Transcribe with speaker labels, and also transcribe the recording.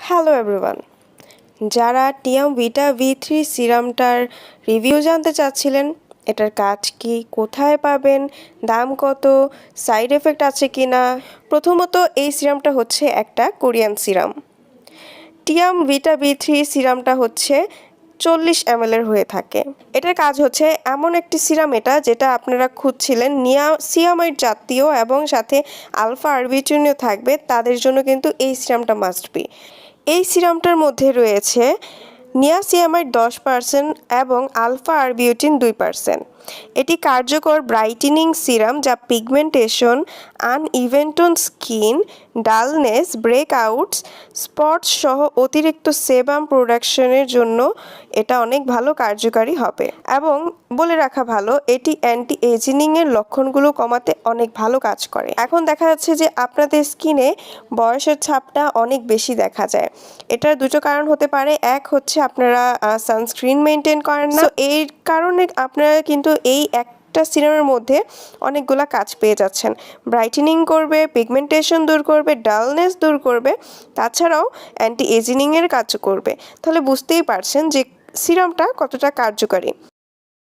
Speaker 1: Hello everyone, যারা টিয়াম ভিটা V3 সিরামটার review জানতে চাচ্ছিলেন, এটার কাজ কি, কোথায় পাবেন, দাম কত, সাইড এফেক্ট আছে কি না। প্রথমত এই সিরামটা হচ্ছে একটা কোরিয়ান সিরাম। টিয়াম ভিটা V3 সিরামটা হচ্ছে 40 ml এর হয়ে থাকে। এটার কাজ হচ্ছে এমন একটি সিরাম যেটা আপনারা খুঁজছিলেন নিয়াসিয়ামাইড জাতীয় এবং সাথে আলফা আরবিউটিনও থাকবে, তাদের জন্য কিন্তু এই সিরামটা মাস্ট বি। এই সিরামটার মধ্যে রয়েছে নিয়াসিয়ামাইড 10% এবং আলফা আরবিউটিন 2%। এটি কার্যকর ব্রাইটেনিং সিরাম যা pigmentation, uneven tone skin, dullness, breakouts, spots সহ অতিরিক্ত সেবাম প্রোডাকশনের জন্য এটা অনেক ভালো কার্যকারী হবে। এবং বলে রাখা ভালো, এটি অ্যান্টি এজিংয়ের লক্ষণগুলো কমাতে অনেক ভালো কাজ করে। এখন দেখা যাচ্ছে যে আপনাদের স্কিনে বয়সের ছাপটা অনেক বেশি দেখা যায়। এটার দুটো কারণ হতে পারে। এক হচ্ছে আপনারা সানস্ক্রিন মেনটেন করেন না, এই কারণে আপনারা কিন্তু এই একটা সিরামের মধ্যে অনেকগুলা কাজ পেয়ে যাচ্ছেন। ব্রাইটেনিং করবে, পিগমেন্টেশন দূর করবে, ডালনেস দূর করবে, তাছাড়াও অ্যান্টি এজিংয়ের কাজও করবে। তাহলে বুঝতেই পারছেন যে সিরামটা কতটা কার্যকারী।